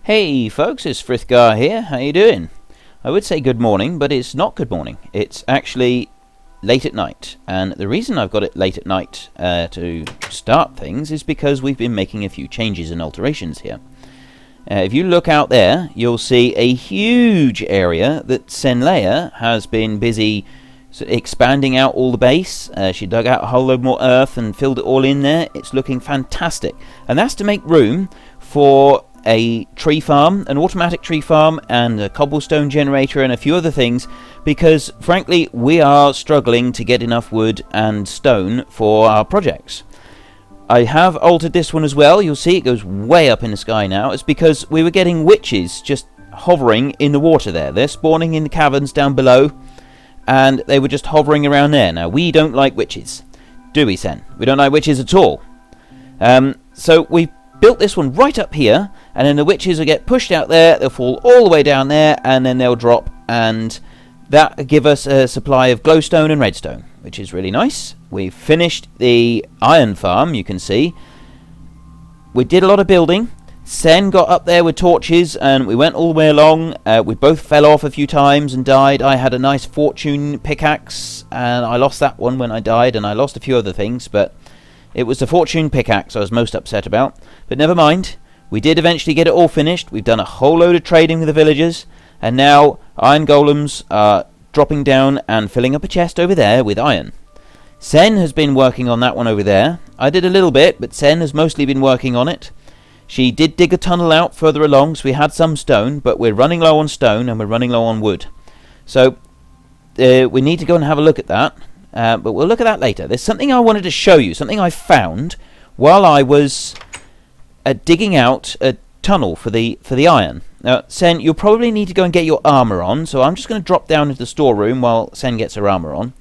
Hey folks, it's Frithgar here. How you doing? I would say good morning, but it's not good morning. It's actually late at night, and the reason I've got it late at night to start things is because we've been making a few changes and alterations here. If you look out there, you'll see a huge area that Senleia has been busy expanding out all the base. She dug out a whole load more earth and filled it all in there. It's looking fantastic, and that's to make room for a tree farm, an automatic tree farm, and a cobblestone generator and a few other things, because frankly we are struggling to get enough wood and stone for our projects. I have altered this one as well. You'll see it goes way up in the sky now. It's because we were getting witches just hovering in the water there. They're spawning in the caverns down below, and they were just hovering around there. Now, we don't like witches, do we, Sen? We don't like witches at all. So we built this one right up here, and then the witches will get pushed out there, they'll fall all the way down there, and then they'll drop, and that will give us a supply of glowstone and redstone, which is really nice. We've finished the iron farm, you can see. We did a lot of building. Sen got up there with torches, and we went all the way along. We both fell off a few times and died. I had a nice fortune pickaxe, and I lost that one when I died, and I lost a few other things, but it was the fortune pickaxe I was most upset about. But never mind. We did eventually get it all finished. We've done a whole load of trading with the villagers, and now iron golems are dropping down and filling up a chest over there with iron. Sen has been working on that one over there. I did a little bit, but Sen has mostly been working on it. She did dig a tunnel out further along, so we had some stone, but we're running low on stone and we're running low on wood. So we need to go and have a look at that. But we'll look at that later. There's something I wanted to show you, something I found while I was digging out a tunnel for the iron. Now, Sen, you'll probably need to go and get your armor on, so I'm just going to drop down into the storeroom while Sen gets her armor on.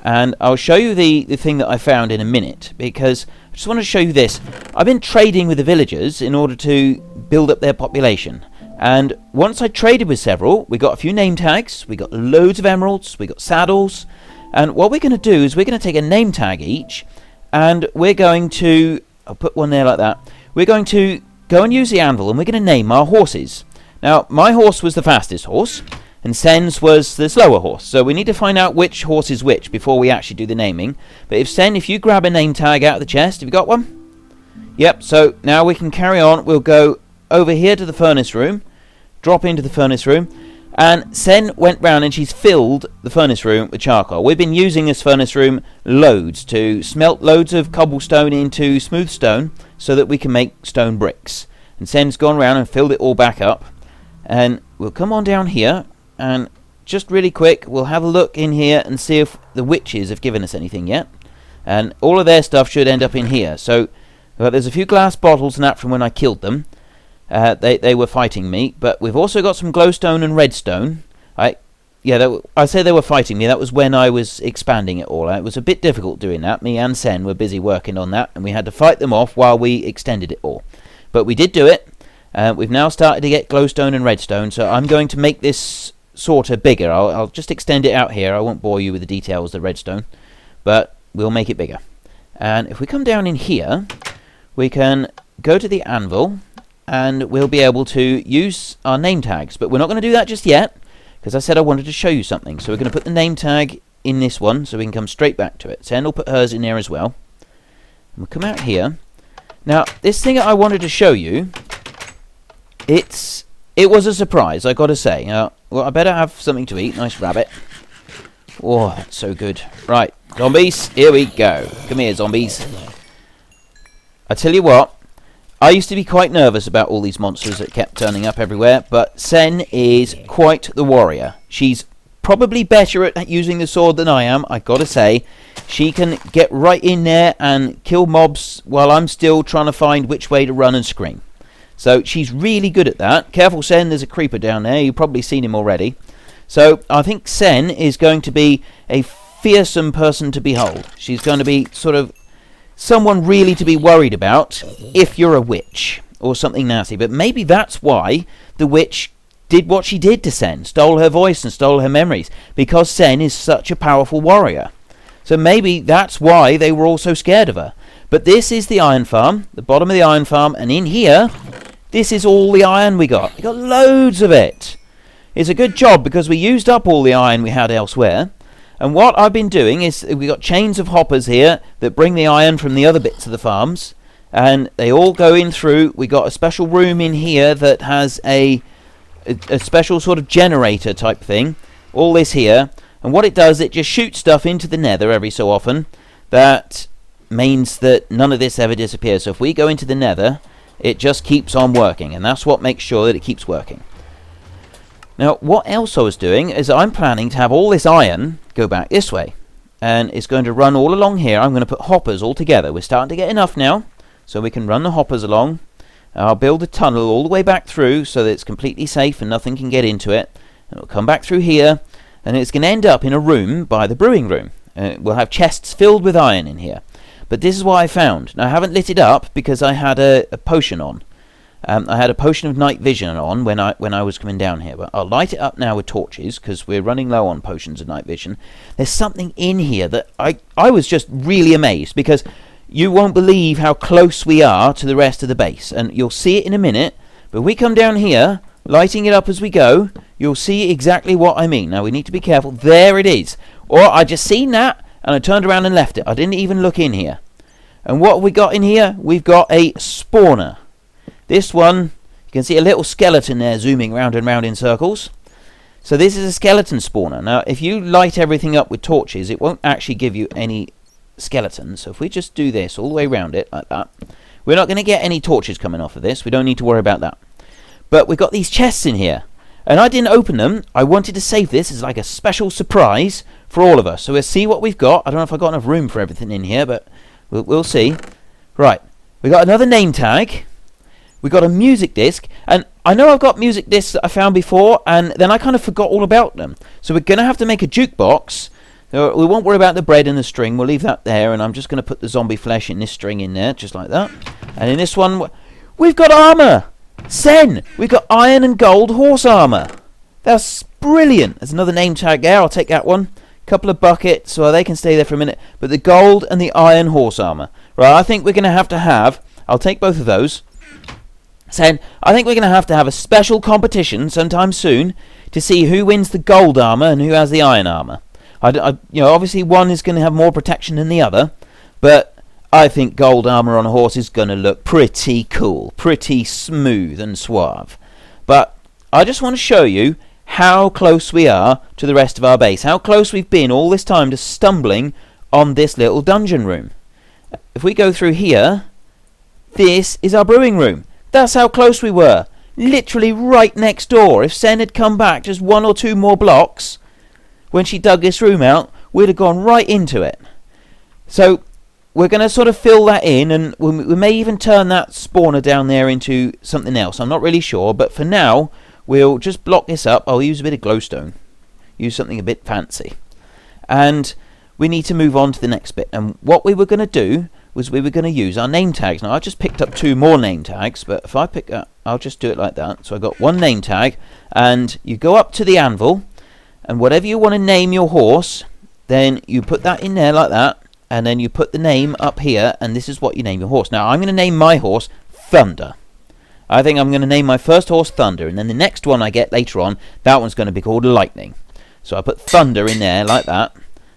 And I'll show you the thing that I found in a minute, because I just want to show you this. I've been trading with the villagers in order to build up their population. And once I traded with several, we got a few name tags, we got loads of emeralds, we got saddles. And what we're going to do is we're going to take a name tag each, and we're going to, I'll put one there like that, we're going to go and use the anvil, and we're going to name our horses. Now, my horse was the fastest horse, and Sen's was the slower horse, so we need to find out which horse is which before we actually do the naming. But if you grab a name tag out of the chest, have you got one? Yep, so now we can carry on. We'll go over here to the furnace room, drop into the furnace room, and Sen went round and she's filled the furnace room with charcoal. We've been using this furnace room loads to smelt loads of cobblestone into smooth stone so that we can make stone bricks. And Sen's gone round and filled it all back up. And we'll come on down here, and just really quick, we'll have a look in here and see if the witches have given us anything yet. And all of their stuff should end up in here. So there's a few glass bottles and that from when I killed them. They were fighting me, but we've also got some glowstone and redstone. I say they were fighting me. That was when I was expanding it all. It was a bit difficult doing that. Me and Sen were busy working on that, and we had to fight them off while we extended it all. But we did do it. We've now started to get glowstone and redstone, so I'm going to make this sort of bigger. I'll just extend it out here. I won't bore you with the details of the redstone, but we'll make it bigger. And if we come down in here, we can go to the anvil, and we'll be able to use our name tags. But we're not going to do that just yet, because I said I wanted to show you something. So we're going to put the name tag in this one, so we can come straight back to it. Sen will put hers in there as well. And we'll come out here. Now, this thing I wanted to show you, it was a surprise, I got to say. Well, I better have something to eat. Nice rabbit. Oh, that's so good. Right, zombies, here we go. Come here, zombies. I tell you what, I used to be quite nervous about all these monsters that kept turning up everywhere, but Sen is quite the warrior. She's probably better at using the sword than I am, I gotta say. She can get right in there and kill mobs while I'm still trying to find which way to run and scream. So she's really good at that. Careful, Sen, there's a creeper down there. You've probably seen him already. So I think Sen is going to be a fearsome person to behold. She's going to be sort of someone really to be worried about if you're a witch or something nasty. But maybe that's why the witch did what she did to Sen, stole her voice and stole her memories, because Sen is such a powerful warrior. So maybe that's why they were all so scared of her. But this is the iron farm, the bottom of the iron farm, and in here This is all the iron we got. We got loads of it. It's a good job because we used up all the iron we had elsewhere. And what I've been doing is we got chains of hoppers here that bring the iron from the other bits of the farms. And they all go in through. We got a special room in here that has a special sort of generator type thing. All this here. And what it does, it just shoots stuff into the nether every so often. That means that none of this ever disappears. So if we go into the nether, it just keeps on working. And that's what makes sure that it keeps working. Now, what else I was doing is I'm planning to have all this iron go back this way. And it's going to run all along here. I'm going to put hoppers all together. We're starting to get enough now. So we can run the hoppers along. I'll build a tunnel all the way back through so that it's completely safe and nothing can get into it. And it'll come back through here. And it's going to end up in a room by the brewing room. We'll have chests filled with iron in here. But this is what I found. Now, I haven't lit it up because I had a potion on. I had a potion of night vision on when I was coming down here. But I'll light it up now with torches because we're running low on potions of night vision. There's something in here that I was just really amazed because you won't believe how close we are to the rest of the base. And you'll see it in a minute. But we come down here, lighting it up as we go, you'll see exactly what I mean. Now, we need to be careful. There it is. Or I just seen that and I turned around and left it. I didn't even look in here. And what have we got in here? We've got a spawner. This one, you can see a little skeleton there zooming round and round in circles. So this is a skeleton spawner. Now, if you light everything up with torches, it won't actually give you any skeletons. So if we just do this all the way around it like that, we're not going to get any torches coming off of this. We don't need to worry about that. But we've got these chests in here. And I didn't open them. I wanted to save this as like a special surprise for all of us. So we'll see what we've got. I don't know if I've got enough room for everything in here, but we'll see. Right. We got another name tag. We got a music disc, and I know I've got music discs that I found before, and then I kind of forgot all about them. So we're going to have to make a jukebox. We won't worry about the bread and the string. We'll leave that there, and I'm just going to put the zombie flesh in this string in there, just like that. And in this one, we've got armour! Sen! We've got iron and gold horse armour. That's brilliant. There's another name tag there. I'll take that one. Couple of buckets, so they can stay there for a minute. But the gold and the iron horse armour. Right, I think we're going to have... I'll take both of those. Saying, I think we're going to have a special competition sometime soon to see who wins the gold armour and who has the iron armour. Obviously one is going to have more protection than the other, but I think gold armour on a horse is going to look pretty cool, pretty smooth and suave. But I just want to show you how close we are to the rest of our base, how close we've been all this time to stumbling on this little dungeon room. If we go through here, this is our brewing room. That's how close we were. Literally right next door. If Sen had come back just one or two more blocks when she dug this room out, we'd have gone right into it. So we're going to sort of fill that in, and we may even turn that spawner down there into something else. I'm not really sure, but for now we'll just block this up. I'll use a bit of glowstone. Use something a bit fancy. And we need to move on to the next bit. And what we were going to do was we were going to use our name tags. Now I just picked up 2 more name tags, but if I pick up, I'll just do it like that. So I got 1 name tag, and you go up to the anvil, and whatever you want to name your horse, then you put that in there like that, and then you put the name up here, and this is what you name your horse. Now I'm going to name my horse Thunder. I think I'm going to name my first horse Thunder, and then the next one I get later on, that one's going to be called Lightning. So I put Thunder in there like that,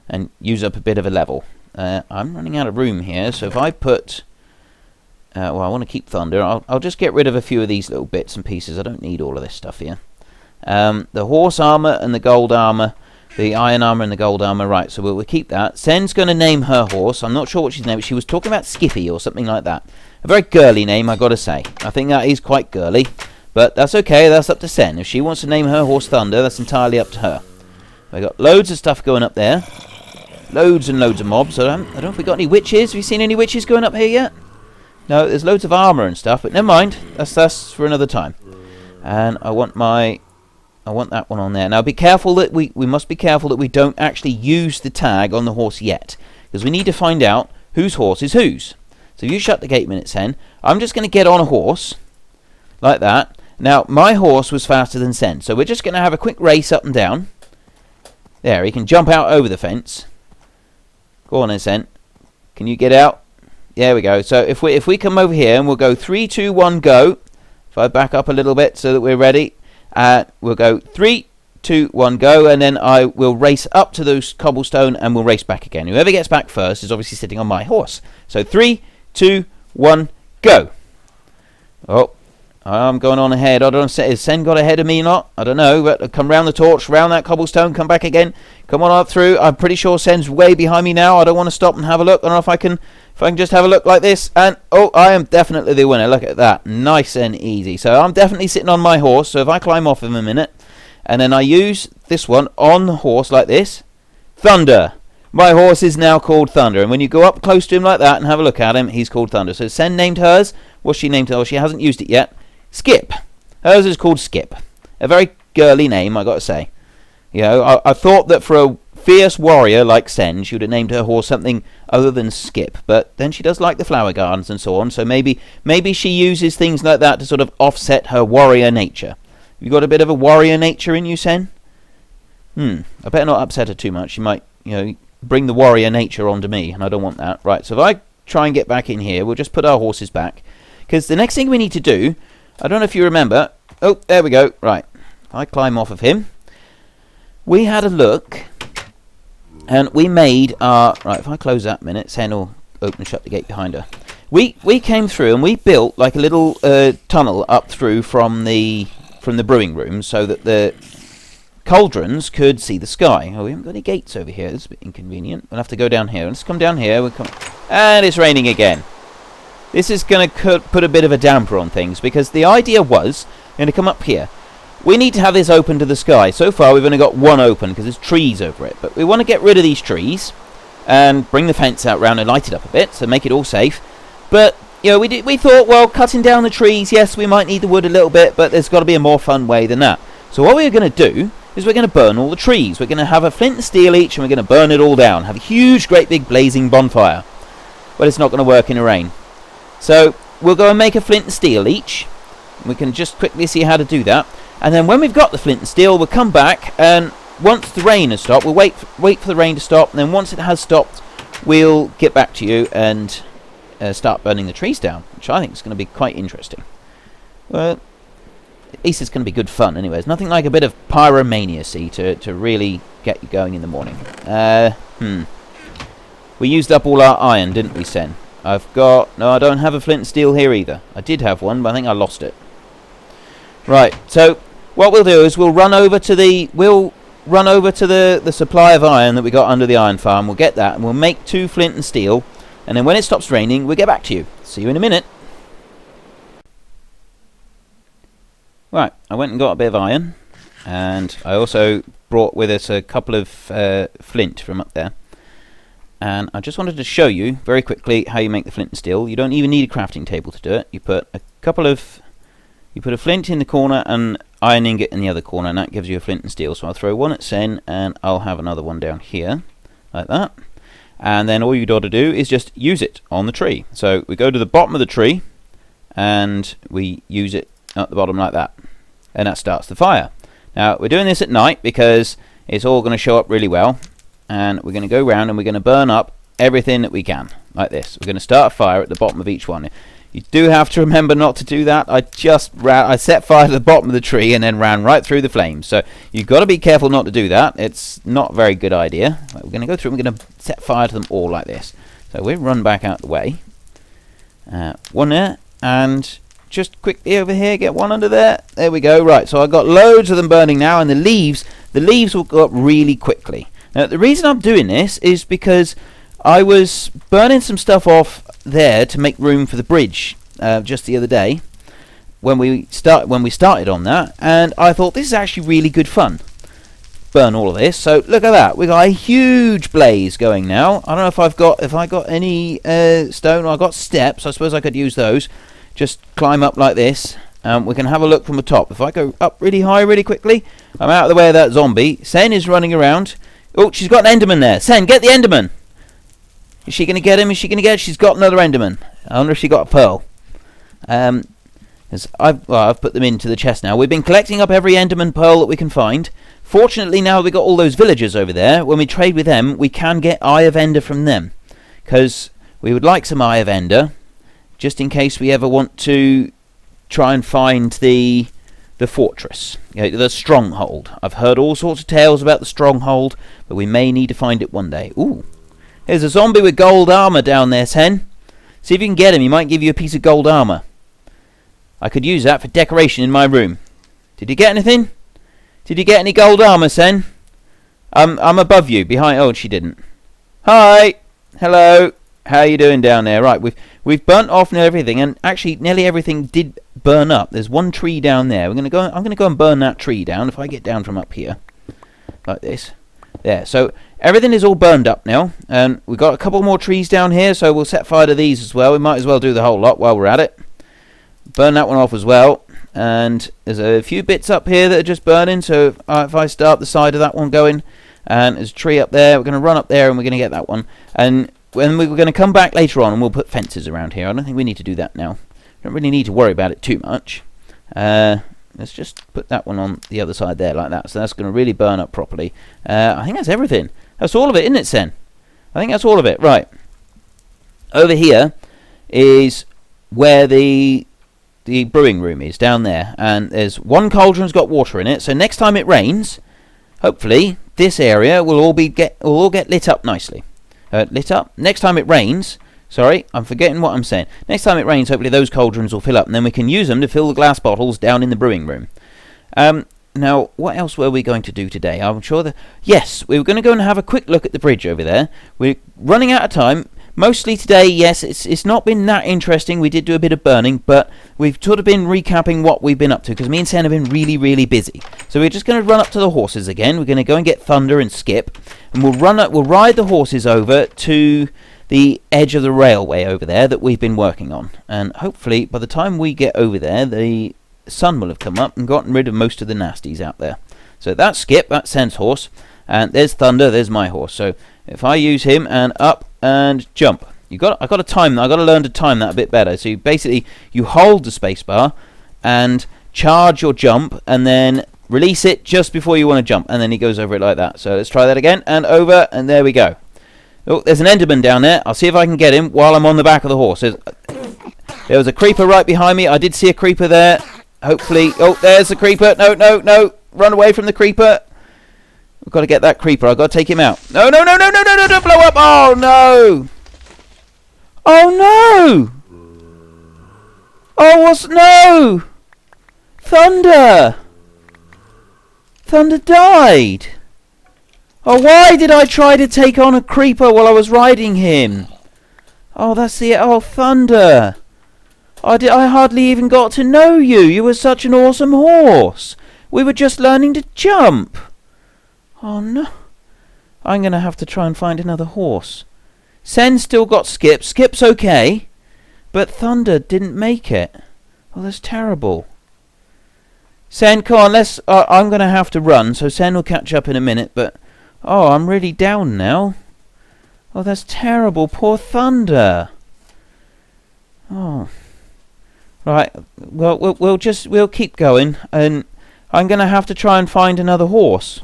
and use up a bit of a level. I'm running out of room here, so if I put... I want to keep Thunder. I'll just get rid of a few of these little bits and pieces. I don't need all of this stuff here. The horse armour and the gold armour, the iron armour and the gold armour, right, so we'll keep that. Sen's going to name her horse. I'm not sure what she's named. She was talking about Skippy or something like that. A very girly name, I got to say. I think that is quite girly, but that's okay. That's up to Sen. If she wants to name her horse Thunder, that's entirely up to her. We've got loads of stuff going up there. Loads and loads of mobs. I don't know if we got any witches. Have you seen any witches going up here yet? No, there's loads of armour and stuff, but never mind. That's for another time. And I want that one on there. Now be careful that we must be careful that we don't actually use the tag on the horse yet, because we need to find out whose horse is whose. So you shut the gate a minute, Sen. I'm just going to get on a horse like that. Now my horse was faster than Sen, so we're just going to have a quick race up and down. There, he can jump out over the fence. Go on then, Sen. Can you get out? There we go. So if we come over here and we'll go 3, 2, 1, go. If I back up a little bit so that we're ready, we'll go 3, 2, 1, go, and then I will race up to those cobblestone and we'll race back again. Whoever gets back first is obviously sitting on my horse. So 3, 2, 1, go. Oh, I'm going on ahead. I don't know, has Sen got ahead of me or not? I don't know, but I'll come round the torch, round that cobblestone, come back again. Come on up through. I'm pretty sure Sen's way behind me now. I don't want to stop and have a look. I don't know if I can just have a look like this. And, oh, I am definitely the winner. Look at that. Nice and easy. So I'm definitely sitting on my horse. So if I climb off in a minute, and then I use this one on the horse like this, Thunder. My horse is now called Thunder. And when you go up close to him like that and have a look at him, he's called Thunder. So Sen named hers. What's she named? Oh, she hasn't used it yet. Skip. Hers is called Skip. A very girly name, I got to say. You know, I thought that for a fierce warrior like Sen, she would have named her horse something other than Skip. But then she does like the flower gardens and so on. So maybe she uses things like that to sort of offset her warrior nature. You got a bit of a warrior nature in you, Sen? I better not upset her too much. She might, bring the warrior nature onto me, and I don't want that. Right, so if I try and get back in here, we'll just put our horses back. Because the next thing we need to do, I don't know if you remember. Oh, there we go. Right, if I climb off of him. We had a look, and we made our... Right, if I close that a minute, Sen will open and shut the gate behind her. We came through, and we built like a little tunnel up through from the brewing room so that the cauldrons could see the sky. Oh, we haven't got any gates over here. This is a bit inconvenient. We'll have to go down here. Let's come down here. And it's raining again. This is going to put a bit of a damper on things, because the idea was going to come up here. We need to have this open to the sky. So far, we've only got one open because there's trees over it. But we want to get rid of these trees and bring the fence out round and light it up a bit, so make it all safe. But we thought, well, cutting down the trees, yes, we might need the wood a little bit, but there's got to be a more fun way than that. So what we're going to do is we're going to burn all the trees. We're going to have a flint and steel each, and we're going to burn it all down. Have a huge, great big blazing bonfire. But it's not going to work in the rain. So we'll go and make a flint and steel each. We can just quickly see how to do that. And then when we've got the flint and steel, we'll come back, and once the rain has stopped, we'll wait for the rain to stop, and then once it has stopped, we'll get back to you and start burning the trees down, which I think is going to be quite interesting. Well, at least it's going to be good fun anyway. There's nothing like a bit of pyromania to really get you going in the morning. We used up all our iron, didn't we, Sen? No, I don't have a flint and steel here either. I did have one, but I think I lost it. Right, so what we'll do is we'll run over to the supply of iron that we got under the iron farm. We'll get that, and we'll make 2 flint and steel. And then when it stops raining, we'll get back to you. See you in a minute. Right, I went and got a bit of iron. And I also brought with us a couple of flint from up there. And I just wanted to show you very quickly how you make the flint and steel. You don't even need a crafting table to do it. You put a flint in the corner and iron ingot in the other corner, and that gives you a flint and steel. So I'll throw one at Sen, and I'll have another one down here, like that. And then all you've got to do is just use it on the tree. So we go to the bottom of the tree, and we use it at the bottom like that. And that starts the fire. Now, we're doing this at night because it's all going to show up really well. And we're going to go round and we're going to burn up everything that we can, like this. We're going to start a fire at the bottom of each one. You do have to remember not to do that. I set fire to the bottom of the tree and then ran right through the flames. So you've got to be careful not to do that. It's not a very good idea. Right, we're going to go through and we're going to set fire to them all like this. So we'll run back out the way. One there, and just quickly over here, get one under there. There we go. Right, so I've got loads of them burning now, and the leaves will go up really quickly. Now, the reason I'm doing this is because I was burning some stuff off there to make room for the bridge just the other day when we started on that, and I thought this is actually really good fun. Burn all of this. So look at that. We got a huge blaze going now. I don't know if I got any stone. I got steps. I suppose I could use those. Just climb up like this. We can have a look from the top. If I go up really high really quickly, I'm out of the way of that zombie. Sen is running around. Oh, she's got an Enderman there. Sen, get the Enderman. Is she going to get him? She's got another Enderman. I wonder if she got a pearl. I've put them into the chest now. We've been collecting up every Enderman pearl that we can find. Fortunately, now we've got all those villagers over there. When we trade with them, we can get Eye of Ender from them. Because we would like some Eye of Ender, just in case we ever want to try and find the fortress, the stronghold. I've heard all sorts of tales about the stronghold, but we may need to find it one day. Ooh, there's a zombie with gold armor down there, Sen. See if you can get him. He might give you a piece of gold armor. I could use that for decoration in my room. Did you get anything? Did you get any gold armor, Sen? I'm above you, behind. Oh, she didn't. Hi, hello. How you doing down there? Right, we've burnt off everything, and actually nearly everything did burn up. There's one tree down there. I'm gonna go and burn that tree down if I get down from up here, like this. There. So everything is all burned up now, and we've got a couple more trees down here. So we'll set fire to these as well. We might as well do the whole lot while we're at it. Burn that one off as well. And there's a few bits up here that are just burning. So if I start the side of that one going, and there's a tree up there, we're gonna run up there and we're gonna get that one. And when we're going to come back later on and we'll put fences around here. I don't think we need to do that now. Don't really need to worry about it too much. Let's just put that one on the other side there like that. So that's going to really burn up properly. I think that's everything. That's all of it, isn't it, Sen? I think that's all of it. Right. Over here is where the brewing room is, down there. And there's one cauldron's got water in it. So next time it rains, hopefully this area will all get lit up nicely. Lit up. Next time it rains, sorry, I'm forgetting what I'm saying. Next time it rains, hopefully those cauldrons will fill up, and then we can use them to fill the glass bottles down in the brewing room. Now, what else were we going to do today? I'm sure that... Yes, we were going to go and have a quick look at the bridge over there. We're running out of time. Mostly today, yes, it's not been that interesting. We did do a bit of burning, but we've sort of been recapping what we've been up to, because me and Sen have been really, really busy. So we're just going to run up to the horses again. We're going to go and get Thunder and Skip, and we'll ride the horses over to the edge of the railway over there that we've been working on. And hopefully, by the time we get over there, the sun will have come up and gotten rid of most of the nasties out there. So that's Skip, that's Sen's horse, and there's Thunder, there's my horse. So if I use him and up and jump, I got to learn to time that a bit better. So you hold the spacebar and charge your jump, and then release it just before you want to jump, and then he goes over it like that. So let's try that again, and over, and there we go. Oh, there's an Enderman down there. I'll see if I can get him while I'm on the back of the horse. There was a creeper right behind me. I did see a creeper there. Hopefully, oh, there's the creeper. No, run away from the creeper. We've got to get that creeper. I've got to take him out. No, don't blow up. Oh, no. Oh, no. Oh, no. Thunder. Thunder died. Oh, why did I try to take on a creeper while I was riding him? Oh, that's the... Oh, Thunder. I hardly even got to know you. You were such an awesome horse. We were just learning to jump. Oh, no. I'm going to have to try and find another horse. Sen's still got Skip. Skip's okay. But Thunder didn't make it. Oh, that's terrible. Sen, come on, I'm going to have to run, so Sen will catch up in a minute, but... Oh, I'm really down now. Oh, that's terrible. Poor Thunder. Oh. Right, well, we'll keep going, and I'm going to have to try and find another horse.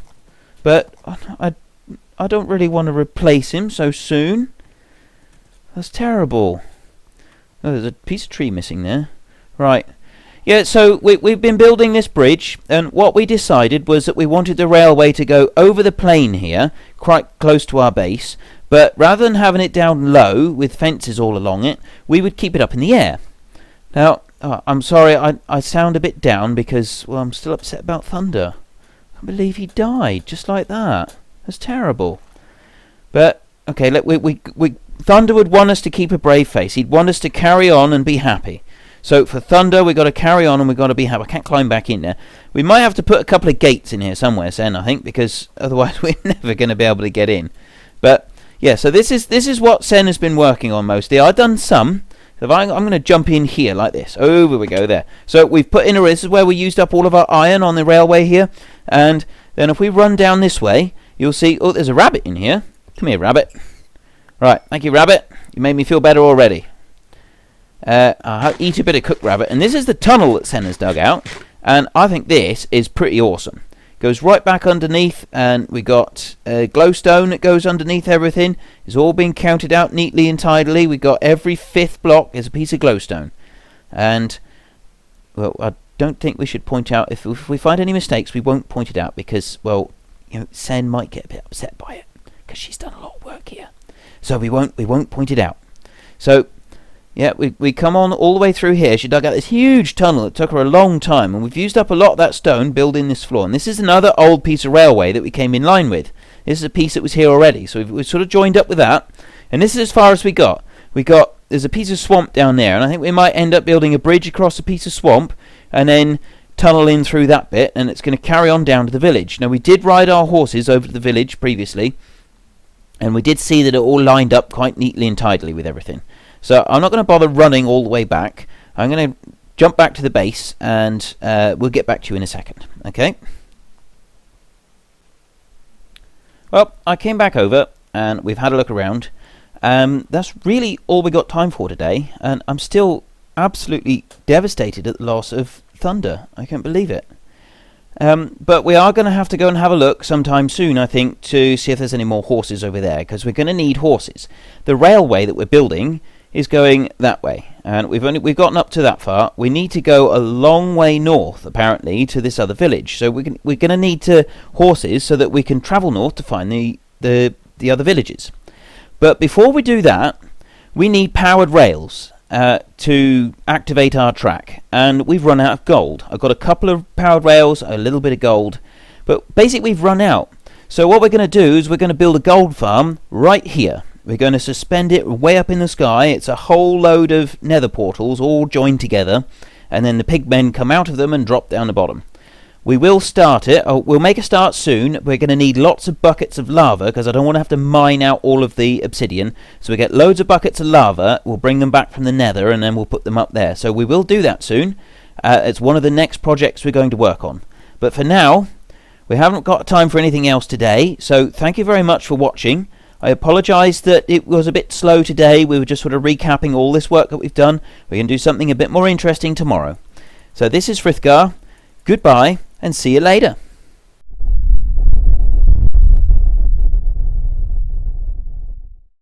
But I don't really want to replace him so soon. That's terrible. Oh, there's a piece of tree missing there. Right. Yeah, so we've been building this bridge, and what we decided was that we wanted the railway to go over the plain here, quite close to our base, but rather than having it down low with fences all along it, we would keep it up in the air. Now, I'm sorry, I sound a bit down because, well, I'm still upset about Thunder. I can't believe he died just like that. That's terrible. But, okay, Thunder would want us to keep a brave face. He'd want us to carry on and be happy. So for Thunder, we've got to carry on and we've got to be happy. I can't climb back in there. We might have to put a couple of gates in here somewhere, Sen, I think, because otherwise we're never going to be able to get in. But, yeah, so this is what Sen has been working on mostly. I've done some. So I'm going to jump in here like this. Over we go there. So we've put in this is where we used up all of our iron on the railway here. And then if we run down this way, you'll see, oh, there's a rabbit in here. Come here, rabbit. Right, thank you, rabbit. You made me feel better already. I'll eat a bit of cooked rabbit, and this is the tunnel that Sen has dug out, and I think this is pretty awesome. Goes right back underneath, and we got glowstone that goes underneath everything. It's all been counted out neatly and tidily. We got every fifth block is a piece of glowstone, and well, I don't think we should point out, if we find any mistakes, we won't point it out because, well, Sen might get a bit upset by it because she's done a lot of work here. So we won't point it out. So yeah, we come on all the way through here. She dug out this huge tunnel. It took her a long time, and we've used up a lot of that stone building this floor. And this is another old piece of railway that we came in line with. This is a piece that was here already, so we've sort of joined up with that. And this is as far as we got. There's a piece of swamp down there, and I think we might end up building a bridge across a piece of swamp, and then tunnel in through that bit, and it's going to carry on down to the village. Now, we did ride our horses over to the village previously, and we did see that it all lined up quite neatly and tidily with everything. So I'm not going to bother running all the way back. I'm going to jump back to the base, and we'll get back to you in a second. Okay? Well, I came back over, and we've had a look around. That's really all we got time for today, and I'm still absolutely devastated at the loss of Thunder. I can't believe it. But we are going to have to go and have a look sometime soon, I think, to see if there's any more horses over there, because we're going to need horses. The railway that we're building is going that way, and we've gotten up to that far. We need to go a long way north, apparently, to this other village. So we're going to need horses so that we can travel north to find the other villages. But before we do that, we need powered rails to activate our track, and we've run out of gold. I've got a couple of powered rails, a little bit of gold, but basically we've run out. So what we're going to do is we're going to build a gold farm right here. We're going to suspend it way up in the sky. It's a whole load of nether portals all joined together, and then the pigmen come out of them and drop down the bottom. We will start it. We'll make a start soon. We're going to need lots of buckets of lava because I don't want to have to mine out all of the obsidian. So we get loads of buckets of lava. We'll bring them back from the nether and then we'll put them up there. So we will do that soon. It's one of the next projects we're going to work on. But for now, we haven't got time for anything else today. So thank you very much for watching. I apologise that it was a bit slow today. We were just sort of recapping all this work that we've done. We can do something a bit more interesting tomorrow. So this is Frithgar. Goodbye. And see you later.